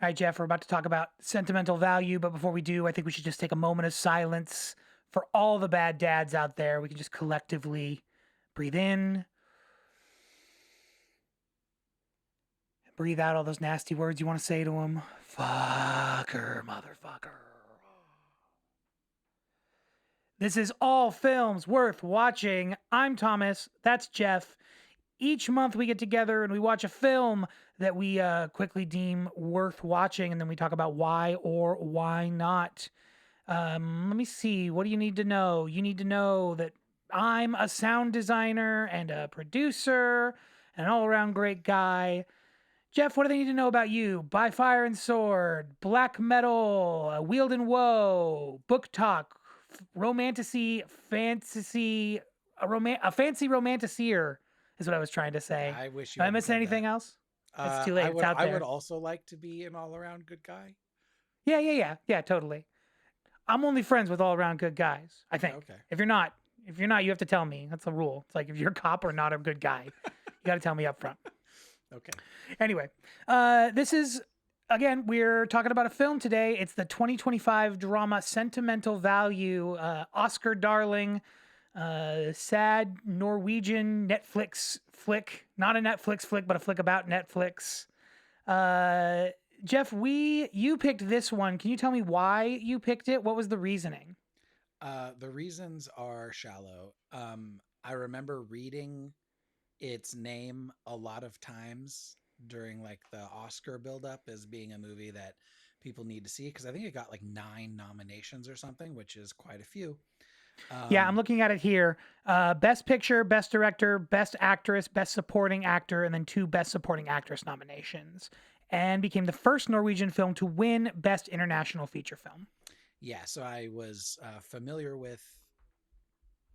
All right, Jeff, we're about to talk about sentimental value, but before we do, I think we should just take a moment of silence for all the bad dads out there. We can just collectively breathe in, breathe out all those nasty words you want to say to them. Fucker, motherfucker. This is All Films Worth Watching. I'm Thomas. That's Jeff. Each month we get together and we watch a film that we quickly deem worth watching, and then we talk about why or why not. Let me see. What do you need to know? You need to know that I'm a sound designer and a producer, and an all around great guy. Jeff, what do they need to know about you? By Fire and Sword, Black Metal, Wield and Woe, Book Talk, Romantasy, Fantasy, a fancy romanticeer is what I was trying to say. I wish you Am I hadn't missing said that. anything else? It's too I late. It's would out I would there. also like to be an all around good guy. Yeah, totally. I'm only friends with all around good guys, I think. Okay. If you're not, you have to tell me. That's a rule. It's like if you're a cop or not a good guy, you got to tell me up front. Okay. Anyway, this is again, we're talking about a film today. It's the 2025 drama Sentimental Value, Oscar darling, sad Norwegian Netflix flick. Not a Netflix flick, but a flick about Netflix. Uh, Jeff, you picked this one. Can you tell me why you picked it? What was the reasoning? The reasons are shallow. I remember reading its name a lot of times during like the Oscar buildup as being a movie that people need to see because I think it got like 9 nominations or something, which is quite a few. Yeah, I'm Um, looking at it here. Best Picture, Best Director, Best Actress, Best Supporting Actor, and then 2 Best Supporting Actress nominations, and became the first Norwegian film to win Best International Feature Film. yeah, so I was familiar with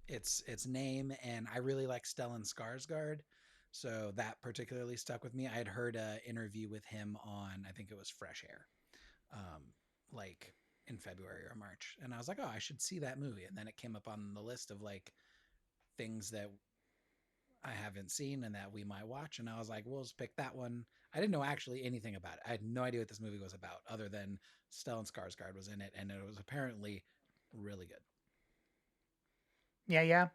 its name, and I really like Stellan Skarsgård, so that particularly stuck with me. I had heard an interview with him on I think it was Fresh Air, um, like in February or March, and I was like, oh, I should see that movie, and then it came up on the list of like things that I haven't seen and that we might watch, and I was like, we'll just pick that one. I didn't know actually anything about it. I had no idea what this movie was about, other than Stellan Skarsgård was in it, and it was apparently really good. Yeah.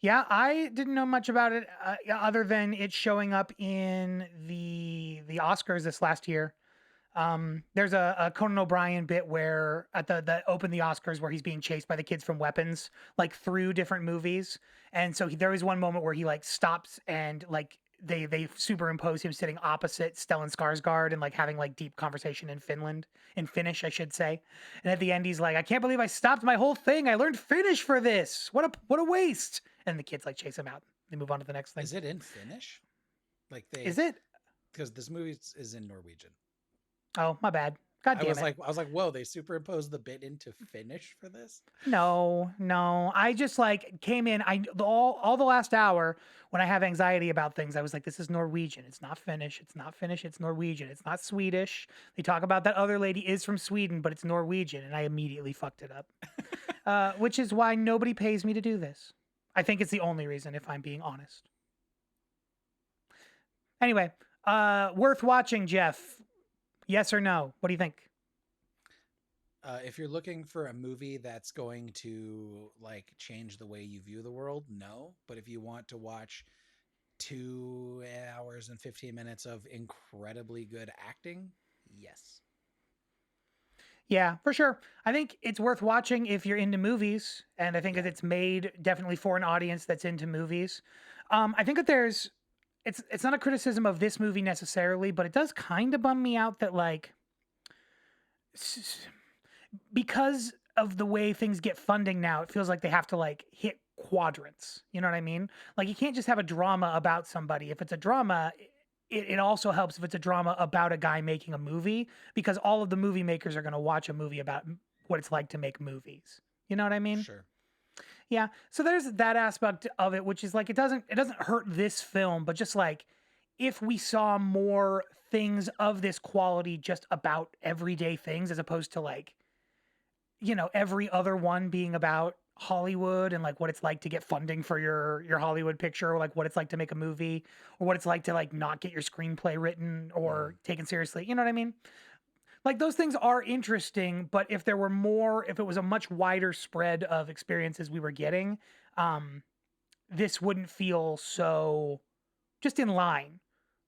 Yeah, I didn't know much about it other than it showing up in the Oscars this last year. There's a Conan O'Brien bit where at the open the Oscars where he's being chased by the kids from Weapons, like through different movies, and so there was one moment where he like stops and like they superimpose him sitting opposite Stellan Skarsgård and like having like deep conversation in Finnish, I should say. And at the end, he's like, "I can't believe I stopped my whole thing. I learned Finnish for this. What a waste!" And the kids like chase him out. They move on to the next thing. Is it in Finnish? Like they Is it? because this movie is in Norwegian. Oh, my bad. God I damn was it. like, whoa, they superimposed the bit into Finnish for this. No. I just like came in. All the last hour when I have anxiety about things, I was like, "This is Norwegian. It's not Finnish. It's not Finnish. It's Norwegian. It's not Swedish." They talk about that other lady is from Sweden, but it's Norwegian, and I immediately fucked it up. Which is why nobody pays me to do this. I think it's the only reason, if I'm being honest. Anyway, worth watching, Jeff. Yes or no? What do you think? If you're looking for a movie that's going to like change the way you view the world, no. But if you want to watch 2 hours and 15 minutes of incredibly good acting, yes. Yeah, for sure. I think it's worth watching if you're into movies, and I think that Yeah. it's made definitely for an audience that's into movies. I think that it's not a criticism of this movie necessarily, but it does kind of bum me out that like s- because of the way things get funding now, it feels like they have to like hit quadrants. You know what I mean? Like you can't just have a drama about somebody. If it's a drama, it also helps if it's a drama about a guy making a movie because all of the movie makers are going to watch a movie about what it's like to make movies. You know what I mean? Sure. Yeah. So there's that aspect of it, which is like it doesn't hurt this film, but just like if we saw more things of this quality just about everyday things as opposed to like every other one being about Hollywood and like what it's like to get funding for your Hollywood picture, or like what it's like to make a movie, or what it's like to like not get your screenplay written or Hmm. taken seriously. You know what I mean? Like those things are interesting, but if there were more, if it was a much wider spread of experiences we were getting, um, this wouldn't feel so just in line.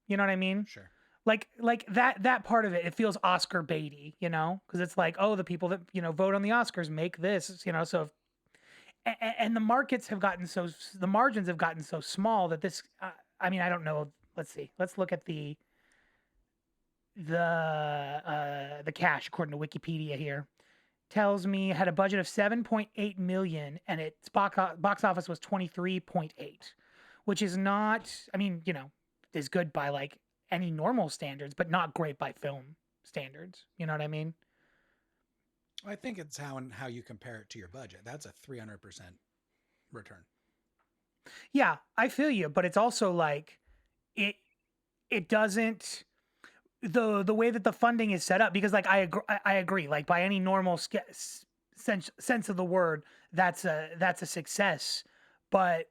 You know what I mean? Sure. Like that part of it, it feels Oscar baity, you know, because it's like, oh, the people that vote on the Oscars make this, you know. So, and the markets have gotten so the margins have gotten so small that this. I mean, I don't know. Let's see. Let's look at the cash according to Wikipedia here. Tells me it had a budget of 7.8 million and its box office was 23.8, which is not, I mean, is good by like any normal standards, but not great by film standards. You know what I mean? I think it's how you compare it to your budget. That's a 300% return. Yeah, I feel you, but it's also like it it doesn't the way that the funding is set up because like I agree like by any normal sense of the word that's a success, but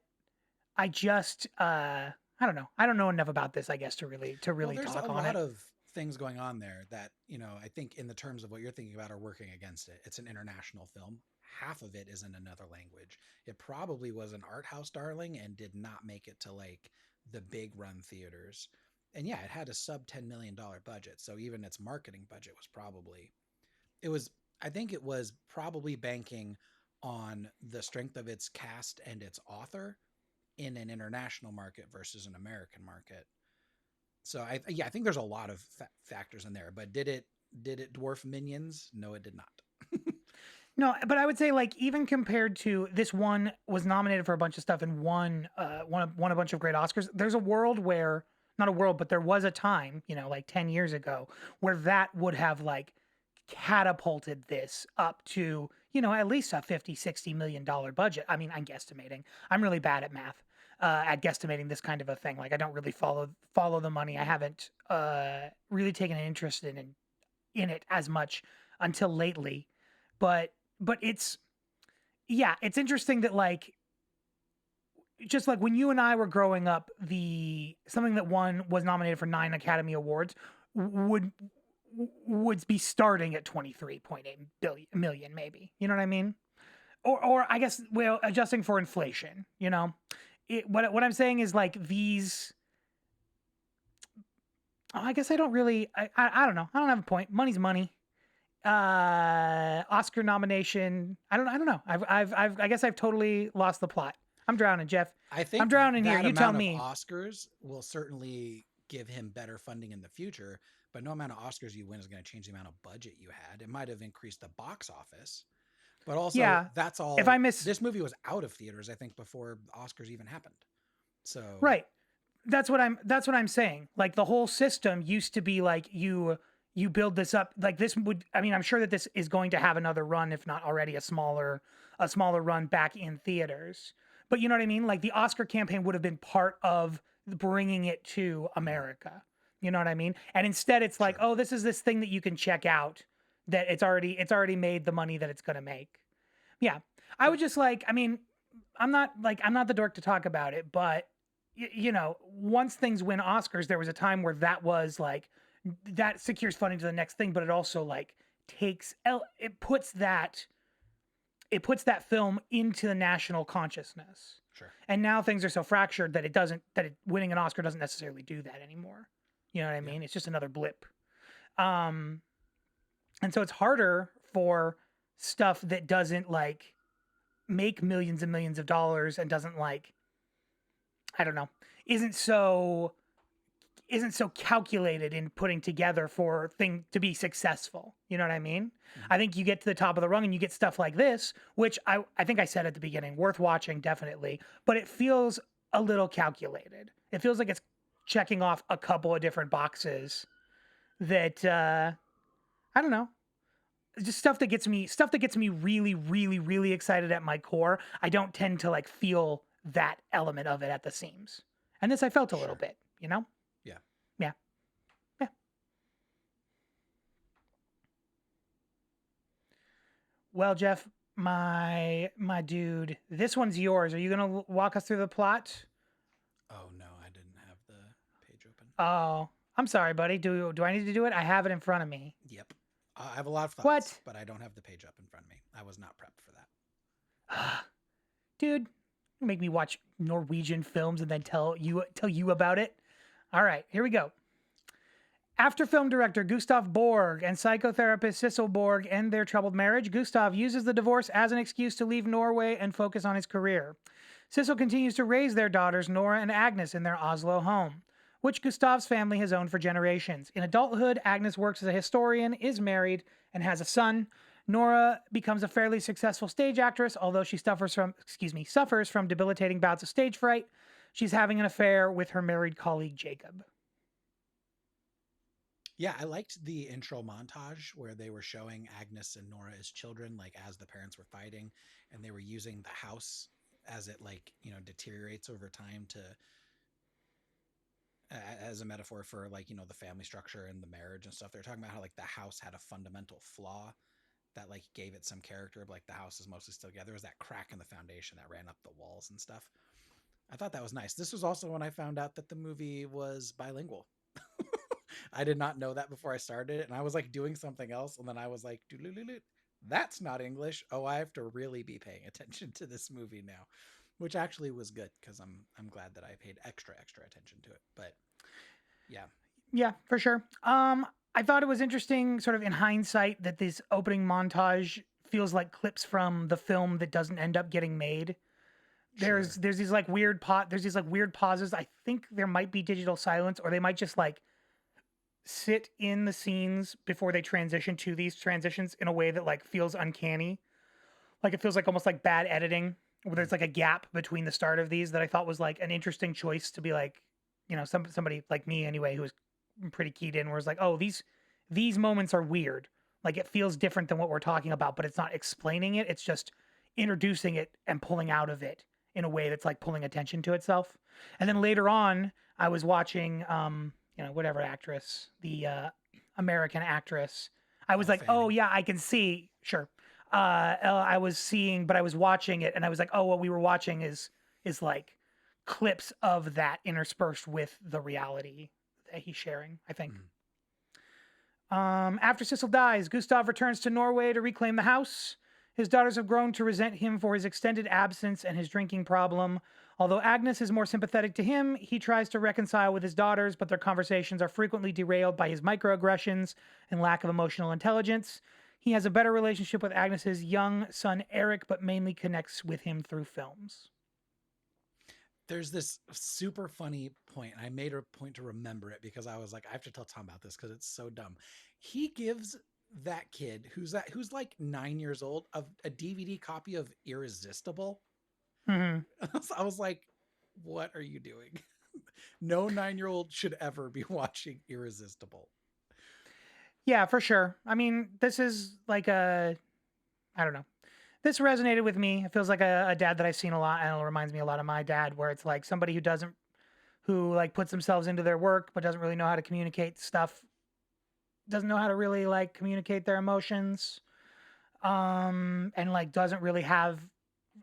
I just I don't know enough about this I guess to Well, really there's a talk on lot it. of things going on there that, I think in the terms of what you're thinking about are working against it. It's an international film. Half of it is in another language. It probably was an art house darling and did not make it to like the big run theaters. And yeah, it had a sub $10 million budget. So even its marketing budget was probably, it was, I think it was probably banking on the strength of its cast and its author in an international market versus an American market. So I think there's a lot of factors in there. But did it dwarf Minions? No, it did not. No, but I would say like even compared to this one was nominated for a bunch of stuff and won a bunch of great Oscars. There's a world where not a world, but there was a time, like 10 years ago where that would have like catapulted this up to, at least a 50-60 million dollar budget. I mean, I'm guesstimating. I'm really bad at math. At guesstimating this kind of a thing. Like I don't really follow the money. I haven't really taken an interest in it as much until lately. But it's yeah, it's interesting that like just like when you and I were growing up, the something that won was nominated for 9 Academy Awards would would be starting at 23.8 million maybe. You know what I mean? Or I guess well adjusting for inflation, what I'm saying is like these I guess I don't really I don't know. I don't have a point. Money's money. Oscar nomination. I don't know. I guess I've totally lost the plot. I'm drowning, Jeff. I I'm think drowning here. that You tell amount of me. Oscars will certainly give him better funding in the future, but no amount of Oscars you win is going to change the amount of budget you had. It might have increased the box office, but also Yeah. that's If I all. miss This movie was out of theaters, I think, before Oscars even happened. So, right. That's what I'm saying. Like the whole system used to be like you build this up like this would I mean I'm sure that this is going to have another run if not already a smaller run back in theaters. But you know what I mean? Like the Oscar campaign would have been part of bringing it to mhm, America. You know what I mean? And instead it's like, sure. "Oh, this is this thing that you can check out that it's already made the money that it's going to make." Yeah. I Yep. would just like I mean, I'm not the dork to talk about it, but once things win Oscars, there was a time where that was like that secures funding to the next thing, but it also like it puts that film into the national consciousness. Sure. And now things are so fractured that winning an Oscar doesn't necessarily do that anymore. You know what I Yeah. mean? It's just another blip. Um and so it's harder for stuff that doesn't like make millions and millions of dollars and doesn't like I don't know, isn't so isn't so calculated in putting together for thing to be successful. You know what I mean? Mhm. I think you get to the top of the rung and you get stuff like this, which I think I said at the beginning, worth watching definitely, but it feels a little calculated. It feels like it's checking off a couple of different boxes that I don't know, just stuff that gets me really really really excited at my core. I don't tend to like feel that element of it at the seams. And this I felt a little Sure. bit, you know? Yeah. Yeah. Yeah. Well, Jeff, my dude, this one's yours. Are you gonna walk us through the plot? Oh no, I didn't have the page open. Oh, I'm sorry, buddy. Do I need to do it? I have it in front of me. Yep. I have a lot of thoughts, What? but I don't have the page up in front of me. I was not prepped for that. Dude, you make me watch Norwegian films and then tell you about it. All right, here we go. After film director Gustav Borg and psychotherapist Sissel Borg end their troubled marriage, Gustav uses the divorce as an excuse to leave Norway and focus on his career. Sissel continues to raise their daughters, Nora and Agnes, in their Oslo home, which Gustav's family has owned for generations. In adulthood, Agnes works as a historian, is married, and has a son. Nora becomes a fairly successful stage actress, although she suffers from debilitating bouts of stage fright. She's having an affair with her married colleague Jacob. Yeah, I liked the intro montage where they were showing Agnes and Nora as children, like as the parents were fighting, and they were using the house as it like deteriorates over time to as a metaphor for like the family structure and the marriage and stuff. They're talking about how like the house had a fundamental flaw that like gave it some character, but like the house is mostly still together. There was that crack in the foundation that ran up the walls and stuff. I thought that was nice. This was also when I found out that the movie was bilingual. I did not know that before I started it, and I was like doing something else, and then I was like, that's not English. Oh, I have to really be paying attention to this movie now, which actually was good because I'm glad that I paid extra attention to it. But yeah, Yeah, for sure. I thought it was interesting, sort of in hindsight, that this opening montage feels like clips from the film that doesn't end up getting made. There's sure. there's these like weird there's these like weird pauses. I think there might be digital silence, or they might just like sit in the scenes before they transition to these transitions in a way that like feels uncanny. Like it feels like almost like bad editing, where Mm, there's like a gap between the start of these that I thought was like an interesting choice to be like, somebody like me anyway who was pretty keyed in, where it's like, oh, these moments are weird. Like it feels different than what we're talking about, but it's not explaining it. It's just introducing it and pulling out of it in a way that's like pulling attention to itself. And then sure. later on, I was watching, whatever actress, the American actress. I was Elle like, oh Fanning. yeah, I can see. Sure. I was seeing, but I was watching it, and I was like, oh, what we were watching is like clips of that interspersed with the reality that he's sharing, I think. Mm. After Sissel dies, Gustav returns to Norway to reclaim the house. His daughters have grown to resent him for his extended absence and his drinking problem. Although Agnes is more sympathetic to him, he tries to reconcile with his daughters, but their conversations are frequently derailed by his microaggressions and lack of emotional intelligence. He has a better relationship with Agnes's young son Eric, but mainly connects with him through films. There's this super funny point. I made a point to remember it because I was like, I have to tell Tom about this because it's so dumb. He gives that kid who's like 9 years old a DVD copy of Irresistible. Hmm. I was like, what are you doing? No 9-year-old should ever be watching Irresistible. Yeah, for sure. I mean, this is like I don't know. This resonated with me. It feels like a dad that I've seen a lot, and it reminds me a lot of my dad, where it's like somebody who like puts themselves into their work, but doesn't really know how to communicate stuff, doesn't know how to really like communicate their emotions, and like doesn't really have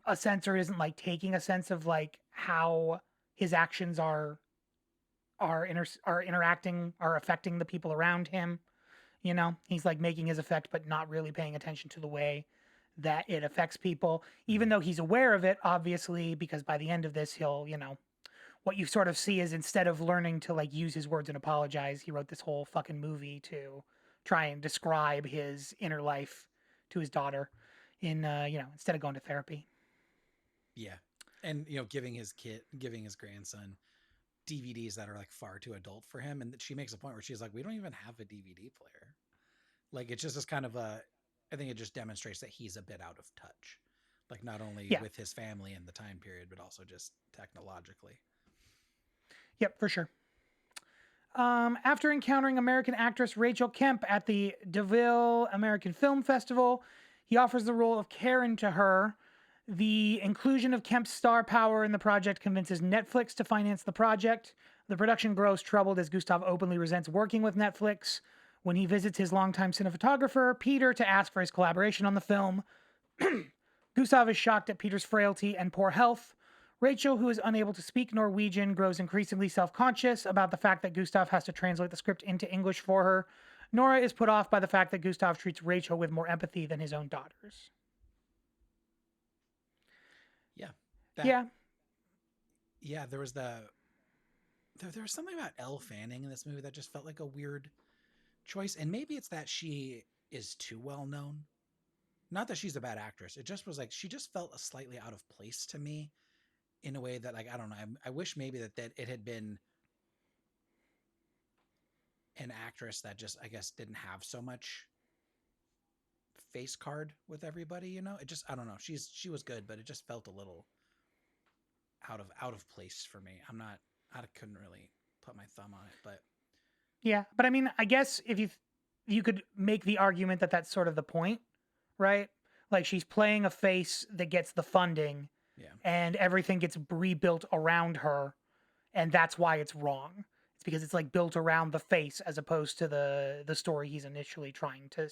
a sense or isn't like taking a sense of like how his actions are interacting, are affecting the people around him. He's like making his effect, but not really paying attention to the way that it affects people, even Mm, though he's aware of it, obviously, because by the end of this, what you sort of see is instead of learning to like use his words and apologize, he wrote this whole fucking movie to try and describe his inner life to his daughter instead of going to therapy. yeah. And giving his grandson DVDs that are like far too adult for him. And she makes a point where she's like, we don't even have a DVD player. Like it's just this kind of I think it just demonstrates that he's a bit out of touch. Like not only Yeah. with his family and the time period, but also just technologically. Yep, for sure. After encountering American actress Rachel Kemp at the DeVille American Film Festival, he offers the role of Karen to her. The inclusion of Kemp's star power in the project convinces Netflix to finance the project. The production grows troubled as Gustav openly resents working with Netflix. When he visits his longtime cinematographer, Peter, to ask for his collaboration on the film, Gustav is shocked at Peter's frailty and poor health. Rachel, who is unable to speak Norwegian, grows increasingly self conscious about the fact that Gustav has to translate the script into English for her. Nora is put off by the fact that Gustav treats Rachel with more empathy than his own daughters. Yeah. That Yeah, yeah, there was something about Elle Fanning in this movie that just felt like a weird choice, and maybe it's that she is too well known. Not that she's a bad actress. It just was like she just felt slightly out of place to me in a way that, like, I don't know. I wish maybe that it had been an actress that just, I guess, didn't have so much face card with everybody. It just, I don't know. She was good, but it just felt a little out of place for me. I couldn't really put my thumb on it, but yeah. But I mean, I guess if you could make the argument that that's sort of the point, right? Like she's playing a face that gets the funding yeah. and everything gets rebuilt around her, and that's why it's wrong. It's because it's like built around the face as opposed to the story he's initially trying to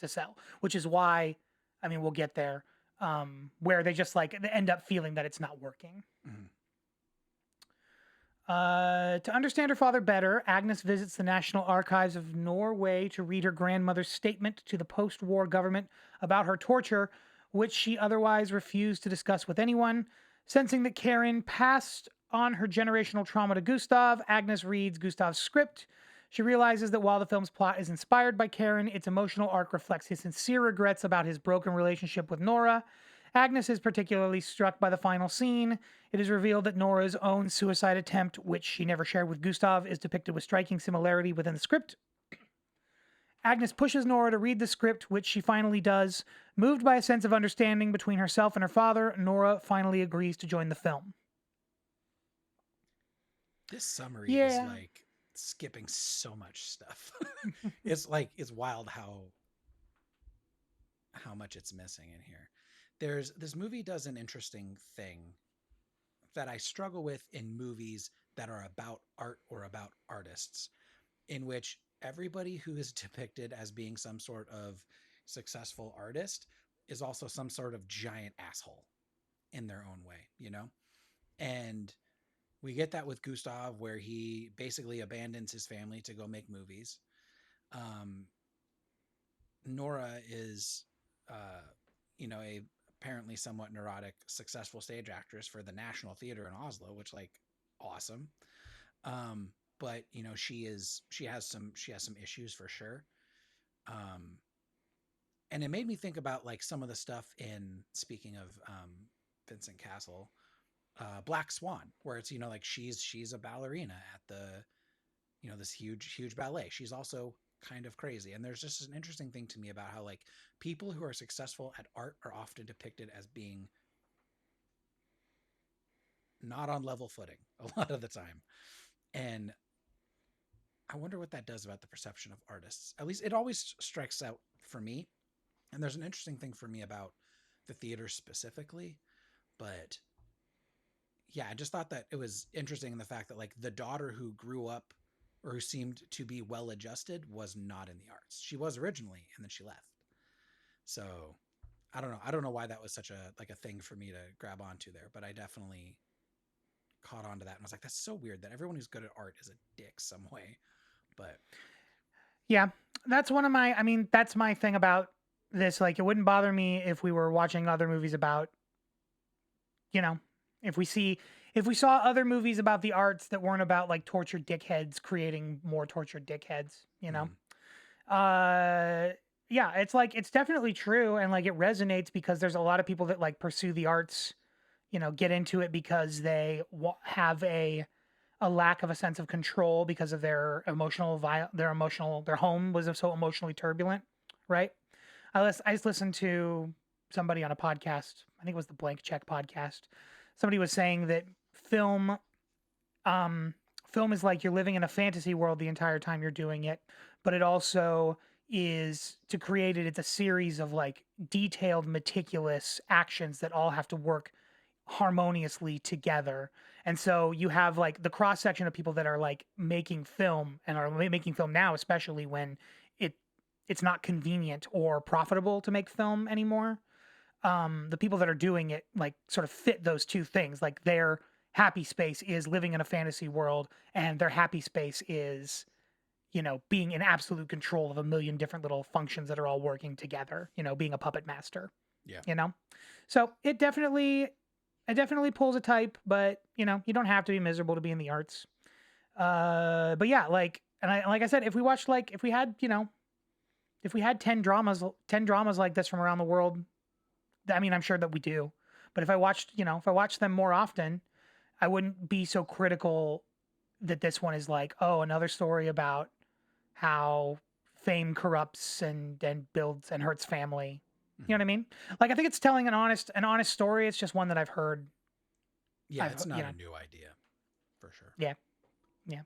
sell, which is why, I mean, we'll get there, where they just like they end up feeling that it's not working. Mhm. To understand her father better, Agnes visits the National Archives of Norway to read her grandmother's statement to the post war government about her torture, which she otherwise refused to discuss with anyone. Sensing that Karen passed on her generational trauma to Gustav, Agnes reads Gustav's script. She realizes that while the film's plot is inspired by Karen, its emotional arc reflects his sincere regrets about his broken relationship with Nora. Agnes is particularly struck by the final scene. It is revealed that Nora's own suicide attempt, which she never shared with Gustav, is depicted with striking similarity within the script. Agnes pushes Nora to read the script, which she finally does. Moved by a sense of understanding between herself and her father, Nora finally agrees to join the film. This summary is Yeah. like skipping so much stuff. It's wild how much it's missing in here. There's This movie does an interesting thing that I struggle with in movies that are about art or about artists, in which everybody who is depicted as being some sort of successful artist is also some sort of giant asshole in their own way. And we get that with Gustav, where he basically abandons his family to go make movies. Um, Nora is, uh, a apparently somewhat neurotic, successful stage actress for the National Theater in Oslo, which, like, awesome. Um, but she has some issues for sure. Um, and it made me think about, like, some of the stuff in, speaking of Vincent Castle, Black Swan, where it's, like, she's a ballerina at this huge ballet. She's also kind of crazy. And there's just an interesting thing to me about how, like, people who are successful at art are often depicted as being not on level footing a lot of the time. And I wonder what that does about the perception of artists. At least it always strikes out for me. And there's an interesting thing for me about the theater specifically, but yeah, I just thought that it was interesting in the fact that, like, the daughter who grew up or who seemed to be well adjusted was not in the arts. She was originally, and then she left. So I don't know. I don't know why that was such a thing for me to grab onto there, but I definitely caught on to that and was like, that's so weird that everyone who's good at art is a dick some way. But Yeah. That's one of my, I mean, that's my thing about this. Like, it wouldn't bother me if we were watching other movies about, you know, if we see, if we saw other movies about the arts that weren't about like tortured dickheads creating more tortured dickheads, you know? mm, Uh, yeah, it's like it's definitely true, and like it resonates because there's a lot of people that like pursue the arts, get into it because they have a lack of a sense of control because of their their home was so emotionally turbulent, right? I just listened to somebody on a podcast. I think it was the Blank Check podcast. Somebody was saying that film um film is like you're living in a fantasy world the entire time you're doing it, but it also is to create it, it's a series of like detailed meticulous actions that all have to work harmoniously together. And so you have like the cross section of people that are like making film and are making film now, especially when it it's not convenient or profitable to make film anymore. The people that are doing it like sort of fit those two things. Like their happy space is living in a fantasy world, and their happy space is being in absolute control of a million different little functions that are all working together, being a puppet master, Yeah. you know? So it definitely pulls a type, but you don't have to be miserable to be in the arts. But yeah, like I said, if we had 10 dramas like this from around the world, I mean, I'm sure that we do. But if I watched them more often, I wouldn't be so critical that this one is like, oh, another story about how fame corrupts and builds and hurts family. You know Hmm. what I mean? Like I think it's telling an honest story. It's just one that I've heard. Yeah, I've it's heard, not a new idea for sure. yeah, yeah.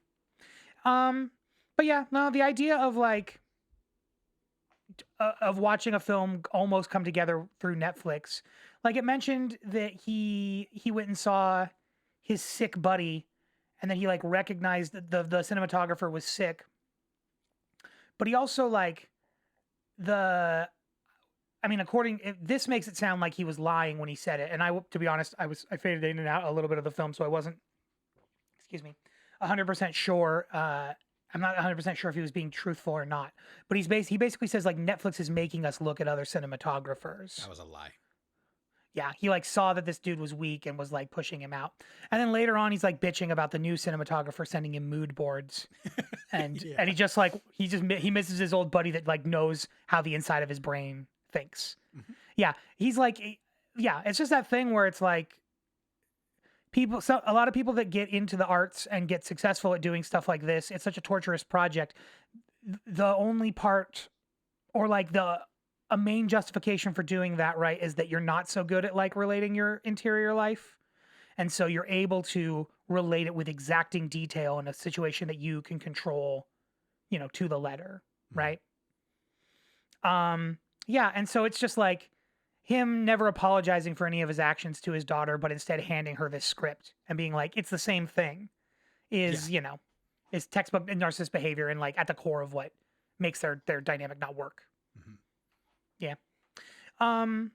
Um, but yeah, no, the idea of of watching a film almost come together through Netflix. Like it mentioned that he went and saw his sick buddy, and then he like recognized that the cinematographer was sick, but he also like the I mean, this makes it sound like he was lying when he said it. And to be honest, I faded in and out a little bit of the film, so I wasn't, excuse me, 100% sure. I'm not 100% sure if he was being truthful or not. But he basically says like Netflix is making us look at other cinematographers. That was a lie. Yeah, he like saw that this dude was weak and was like pushing him out. And then later on, he's like bitching about the new cinematographer sending him mood boards. And Yeah. and he misses his old buddy that like knows how the inside of his brain thinks. Hmm. Yeah, he's like, yeah, it's just that thing where it's like a lot of people that get into the arts and get successful at doing stuff like this, it's such a torturous project. The only part, or like a main justification for doing that, right, is that you're not so good at like relating your interior life. And so you're able to relate it with exacting detail in a situation that you can control, to the letter, Hmm. right? Yeah, and so it's just like him never apologizing for any of his actions to his daughter, but instead handing her this script and being like, it's the same thing, Yeah. is, is textbook narcissist behavior and like at the core of what makes their dynamic not work. Hmm. Yeah. Um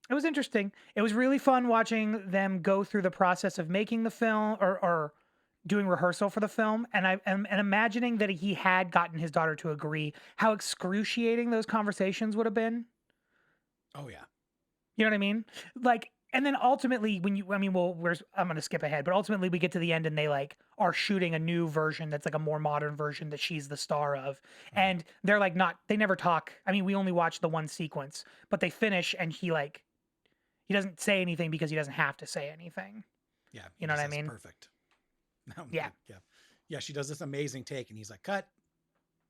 it was interesting. It was really fun watching them go through the process of making the film or doing rehearsal for the film, and I am and imagining that he had gotten his daughter to agree, how excruciating those conversations would have been. Oh yeah. You know what I mean? Like, and then ultimately, I mean, well, I'm going to skip ahead, but ultimately we get to the end and they like are shooting a new version that's like a more modern version that she's the star of. Hmm. And they're like, they never talk. I mean, we only watch the one sequence, but they finish and he doesn't say anything because he doesn't have to say anything. Yeah. He You know just what I says mean? perfect. I'm Yeah. like, yeah. Yeah. She does this amazing take, and he's like, cut.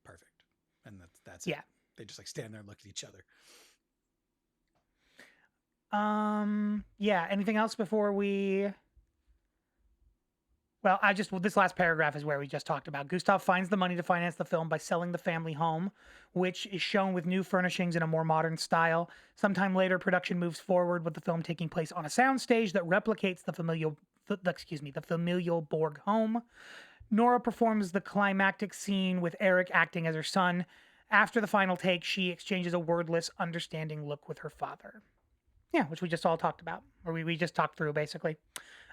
Perfect. And that's it. Yeah. They just like stand there and look at each other. Yeah. Anything else before we this last paragraph is where we just talked about. Gustav finds the money to finance the film by selling the family home, which is shown with new furnishings in a more modern style. Sometime later, production moves forward with the film taking place on a soundstage that replicates the familial Borg home. Nora performs the climactic scene with Eric acting as her son. After the final take, she exchanges a wordless, understanding look with her father. Yeah, which we just all talked about, or we just talked through basically.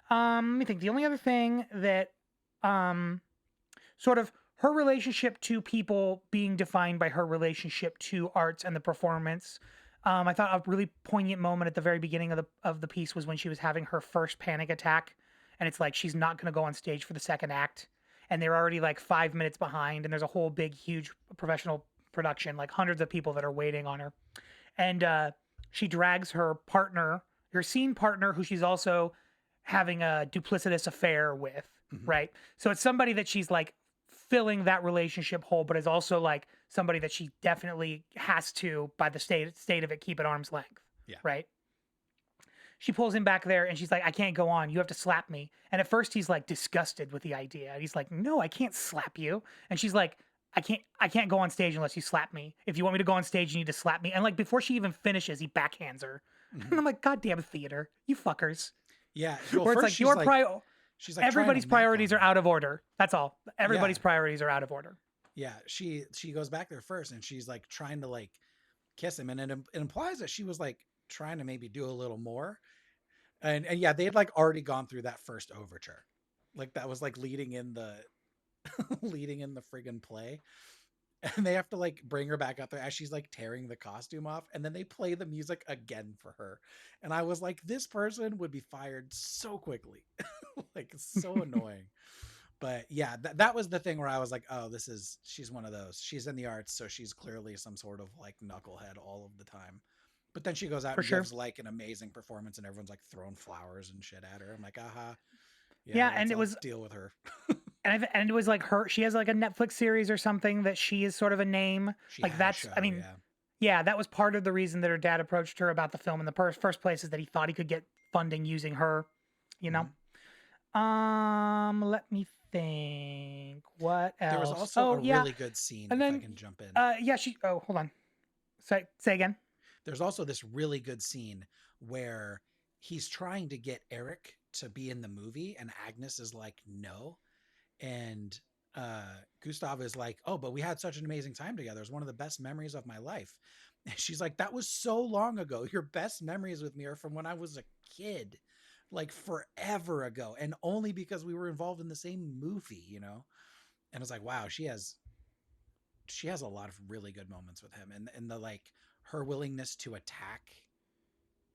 Let me think. The only other thing that, um, sort of her relationship to people being defined by her relationship to arts and the performance. I thought a really poignant moment at the very beginning of the piece was when she was having her first panic attack, and it's like she's not going to go on stage for the second act, and they're already like 5 minutes behind, and there's a whole big, huge professional production, like hundreds of people that are waiting on her, and she drags her scene partner, who she's also having a duplicitous affair with, Hmm. right? So it's somebody that she's like filling that relationship hole, but is also like somebody that she definitely has to, by the state of it, keep at arm's length, Yeah. right? She pulls him back there and she's like, I can't go on. You have to slap me. And at first he's like disgusted with the idea. And he's like, no, I can't slap you. And she's like, I can't go on stage unless you slap me. If you want me to go on stage, you need to slap me. And like before she even finishes, he backhands her. Hmm. And I'm like, God damn theater, you fuckers. Yeah. Well, Where it's first like she's like trying to everybody's knack on priorities are him. out of order. That's all. Yeah. Everybody's priorities are out of order. Yeah. She goes back there first, and she's like trying to like kiss him, and it implies that she was like trying to maybe do a little more. And yeah, they had like already gone through that first overture. Like that was like leading in leading in the friggin' play. And they have to like bring her back up there as she's like tearing the costume off, and then they play the music again for her. And I was like, this person would be fired so quickly. Like, so annoying. But yeah, that was the thing where I was like, oh, this is, she's one of those, she's in the arts, so she's clearly some sort of like knucklehead all of the time. But then she goes out For and sure. gives like an amazing performance, and everyone's like throwing flowers and shit at her. I'm like, aha, yeah, Yeah, and it I'll was deal with her. and it was like her. She has like a Netflix series or something that she is sort of a name. She Like had a that's, I show, mean, yeah. yeah, that was part of the reason that her dad approached her about the film in the first place is that he thought he could get funding using her. You know. Hmm. Let me think. What There was else? also Oh a yeah, really good scene, and if I then can jump in. yeah, she. Oh, hold on. Say again. There's also this really good scene where he's trying to get Eric to be in the movie, and Agnes is like, no. And Gustav is like, oh, but we had such an amazing time together. It was one of the best memories of my life. And she's like, that was so long ago. Your best memories with me are from when I was a kid, like forever ago. And only because we were involved in the same movie, you know? And it's like, wow, she has a lot of really good moments with him. And the like her willingness to attack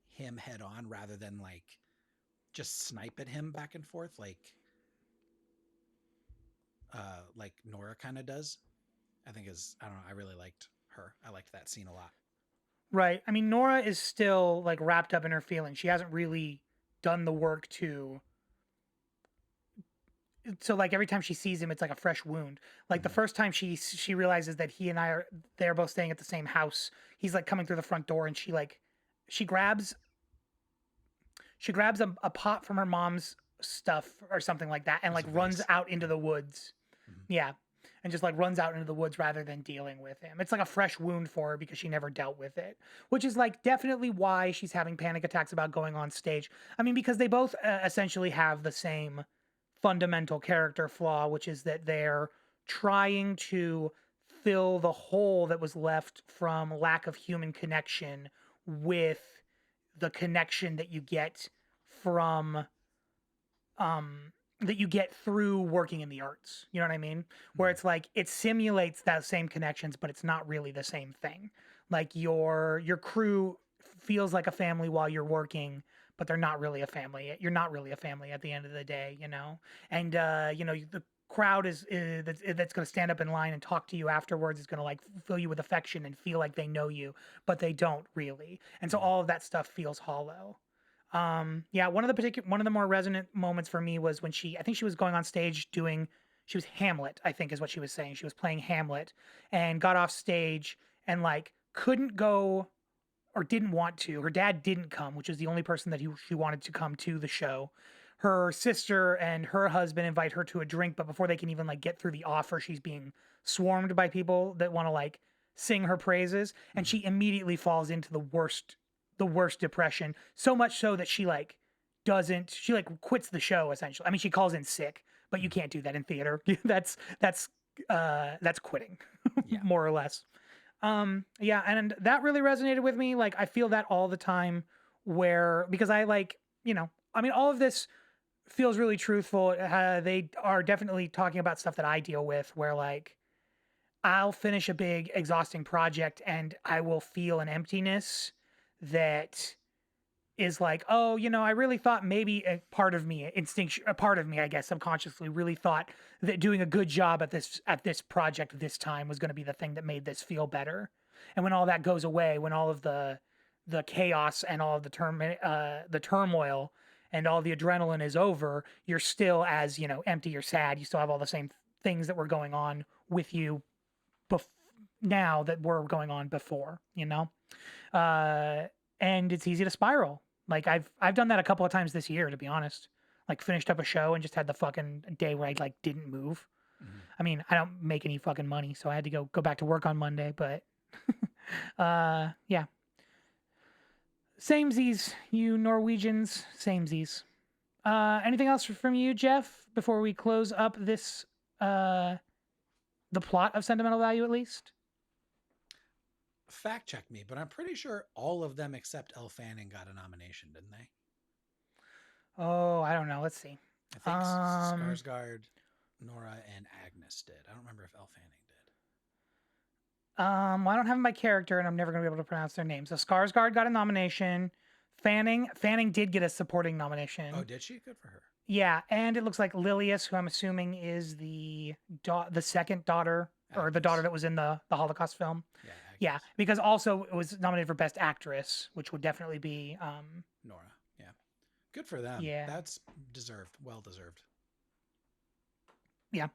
him head on rather than like just snipe at him back and forth like Nora kind of does. I think is, I don't know, I really liked her. I liked that scene a lot. Right. I mean, Nora is still like wrapped up in her feelings. She hasn't really done the work to. So like every time she sees him, it's like a fresh wound. Like the Mm-hmm. first time she realizes that he and I are they're both staying at the same house. He's like coming through the front door, and she grabs she grabs a pot from her mom's stuff or something like that, and It was like a runs vase. out into Yeah. the woods. Mm-hmm. Yeah. And just like runs out into the woods rather than dealing with him. It's like a fresh wound for her because she never dealt with it, which is like definitely why she's having panic attacks about going on stage. I mean, because they both essentially have the same fundamental character flaw, which is that they're trying to fill the hole that was left from lack of human connection with the connection that you get from that you get through working in the arts. You know what I mean? Where Mm-hmm. it's like it simulates that same connections, but it's not really the same thing. Like your crew feels like a family while you're working, but they're not really a family. You're not really a family at the end of the day, you know. And the crowd that's going to stand up in line and talk to you afterwards is going to like fill you with affection and feel like they know you, but they don't really. And so Mm-hmm. all of that stuff feels hollow. Yeah, one of the more resonant moments for me was when I think she was going on stage she was Hamlet, I think is what she was saying. She was playing Hamlet and got off stage and like couldn't go or didn't want to. Her dad didn't come, which is the only person that she wanted to come to the show. Her sister and her husband invite her to a drink, but before they can even like get through the offer, she's being swarmed by people that want to like sing her praises, and Mm-hmm. she immediately falls into the worst depression. So much so that she like quits the show essentially. I mean, she calls in sick, but you Mm-hmm. can't do that in theater. That's quitting, Yeah. more or less. Yeah, and that really resonated with me. Like I feel that all the time where because I like, I mean all of this feels really truthful. They are definitely talking about stuff that I deal with where like I'll finish a big exhausting project and I will feel an emptiness that is like, oh, I really thought maybe a part of me, I guess, subconsciously really thought that doing a good job at this project this time was going to be the thing that made this feel better. And when all that goes away, when all of the chaos and all of the turmoil and all the adrenaline is over, you're still as empty or sad. You still have all the same things that were going on with you bef- now that were going on before. uh, and it's easy to spiral. Like I've done that a couple of times this year, to be honest. Like finished up a show and just had the fucking day where I like didn't move. Mm-hmm. I mean, I don't make any fucking money, so I had to go back to work on Monday. But yeah, samesies, you Norwegians, samesies. Anything else from you, Jeff? Before we close up this, uh, the plot of Sentimental Value, at least. Fact check me, but I'm pretty sure all of them except Elle Fanning got a nomination, didn't they? Oh, I don't know. Let's see. I think Um, Skarsgård. Nora and Agnes did. I don't remember if Elle Fanning did. Well, I don't have my character, and I'm never gonna be able to pronounce their name. So Skarsgård got a nomination. Fanning did get a supporting Oh, nomination. did she? Good for her. Yeah, and it looks like Lilius, who I'm assuming is the second daughter, or the daughter Agnes. that was in the Holocaust film. Yeah, Yeah, Agnes. because also it was nominated for Best Actress, which would definitely be Nora. Yeah. Good for them. yeah. That's deserved. Well deserved. Yeah.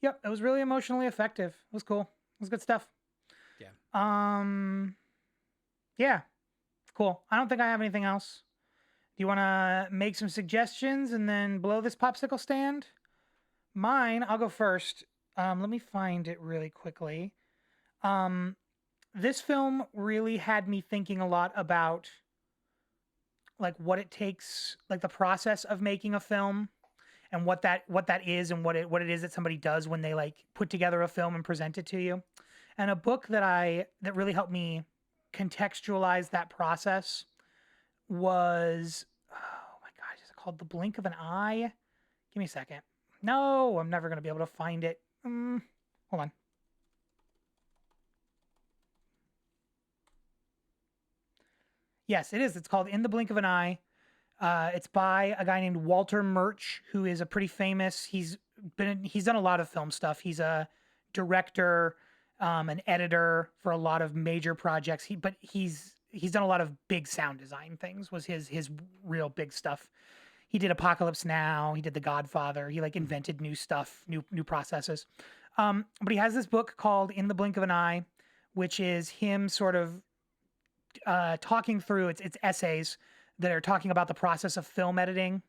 Yep, it was really emotionally effective. It was cool. It was good stuff. Yeah. Um yeah, cool. I don't think I have anything else. Do you want to make some suggestions and then blow this popsicle stand? Mine, I'll go first. Let me find it really quickly. Um, this film really had me thinking a lot about like what it takes, like the process of making a film and what that is and what it is that somebody does when they like put together a film and present it to you. And a book that really helped me contextualize that process was, oh my gosh, is it called The Blink of an Eye? Give me a second. No, I'm never going to be able to find it. Hold on. Yes, it is. It's called In the Blink of an Eye. It's by a guy named Walter Murch, who is a pretty famous. He's done a lot of film stuff. He's a director, an editor for a lot of major projects. He's done a lot of big sound design things. Was his real big stuff. He did Apocalypse Now. He did The Godfather. He like Mm-hmm. invented new stuff, new processes. But he has this book called In the Blink of an Eye, which is him sort of talking through it's essays that are talking about the process of film editing,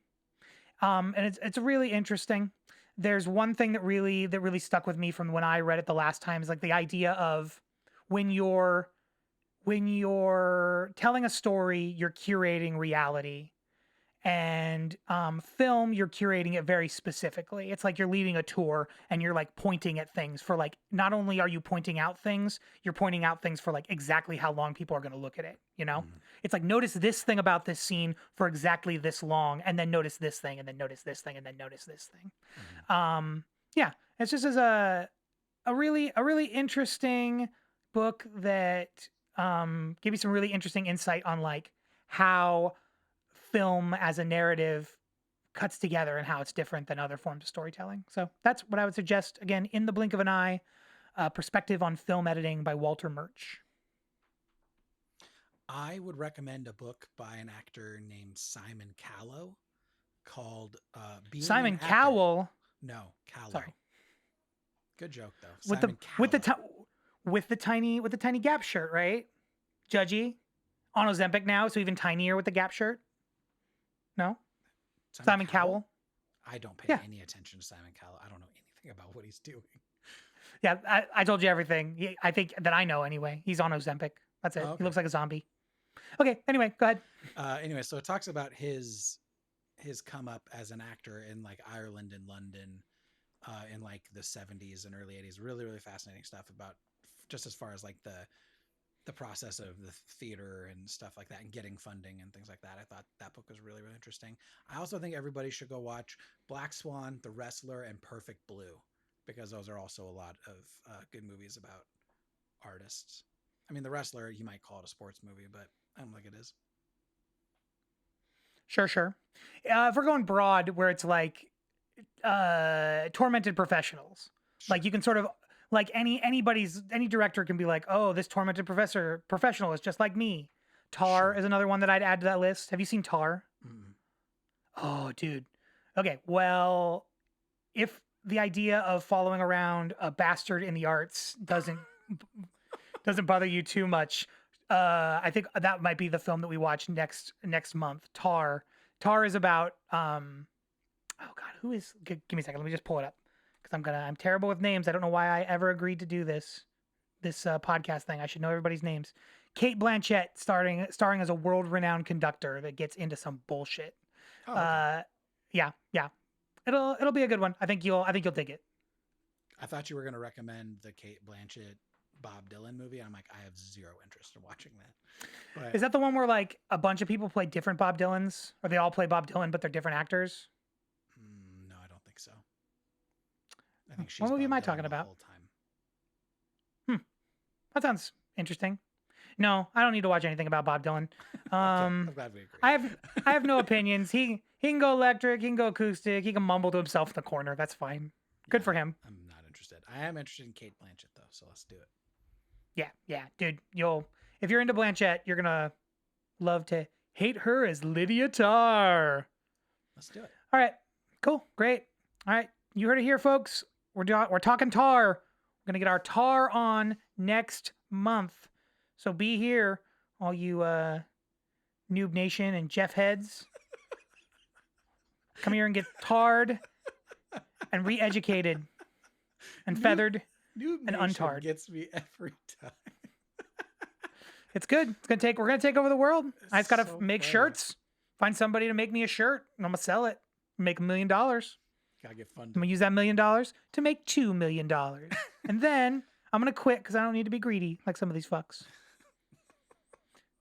and it's really interesting. There's one thing that really stuck with me from when I read it the last time is like the idea of when you're when you're telling a story, you're curating reality, and film you're curating it very specifically. It's like you're leading a tour and you're like pointing at things for like, not only are you pointing out things, you're pointing out things for like exactly how long people are going to look at it. Mm-hmm. It's like, notice this thing about this scene for exactly this long, and then notice this thing, and then notice this thing, and then notice this thing. Mm-hmm. Yeah, it's just as a really interesting book that give you some really interesting insight on like how film as a narrative cuts together and how it's different than other forms of storytelling. So that's what I would suggest. Again, In the Blink of an Eye, Perspective on Film Editing by Walter Murch. I would recommend a book by an actor named Simon Callow called Being an Simon Actor. Cowell, No, Callow. sorry, Good joke though. with the Simon with the Callow. with the tiny Gap shirt, right? Judgy on Ozempic now, so even tinier with the Gap shirt. No, Simon Simon Cowell? Cowell. I don't pay Yeah, any attention to Simon Cowell. I don't know anything about what he's doing. yeah. I told you everything. I think that I know anyway. He's on Ozempic. That's Oh, it. He okay. looks like a zombie. Okay. Anyway, go ahead. Anyway, so it talks about his come up as an actor in like Ireland and London in like the 70s and early 80s. Really, really fascinating stuff about just as far as like the process of the theater and stuff like that and getting funding and things like that. I thought that book was really, really interesting. I also think everybody should go watch Black Swan, The Wrestler, and Perfect Blue because those are also a lot of good movies about artists. I mean, The Wrestler, you might call it a sports movie, but I don't think it is. Sure, sure. If we're going broad, where it's like tormented professionals, like Sure. you can sort of like any director can be like, oh, this tormented professional is just like me. Tar Sure. is another one that I'd add to that list. Have you seen Tar? Mm. Oh, dude. Okay, well, if the idea of following around a bastard in the arts doesn't bother you too much, I think that might be the film that we watch next month. Tar. Tar is about oh god, who is? Give me a second. Let me just pull it up because I'm terrible with names. I don't know why I ever agreed to do this podcast thing. I should know everybody's names. Kate Blanchett starring as a world renowned conductor that gets into some bullshit. Oh, okay. Uh, yeah, yeah. It'll be a good one. I think you'll dig it. I thought you were going to recommend the Kate Blanchett Bob Dylan movie. I'm like, I have zero interest in watching that. But Is that the one where like a bunch of people play different Bob Dylans, or they all play Bob Dylan but they're different actors? no, I don't think so. I think What she's movie am Bob I Dylan talking the about? whole time. Hmm. That sounds interesting. No, I don't need to watch anything about Bob Dylan. Okay, Um, I'm glad we agree. I have I have no opinions. He can go electric, he can go acoustic, he can mumble to himself in the corner. That's fine. Good Yeah, for him. I'm not interested. I am interested in Kate Blanchett though, so let's do it. Yeah, yeah, dude. You'll if you're into Blanchett, you're gonna love to hate her as Lydia Tarr. Let's do it. All right, cool, great. All right, you heard it here, folks. We're talking Tar. We're gonna get our Tar on next month. So be here, all you Noob Nation and Jeff heads. Come here and get tarred and re-educated and Noob feathered Noob and Nation untarred. gets me every time. It's good. We're gonna take over the world. I just It's gotta so make funny. shirts. Find somebody to make me a shirt, and I'm gonna sell it. Make $1 million. Gotta get I'm funded. gonna use that $1 million to make $2 million, and then I'm gonna quit because I don't need to be greedy like some of these fucks.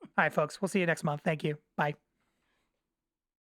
All right, folks. We'll see you next month. Thank you. Bye.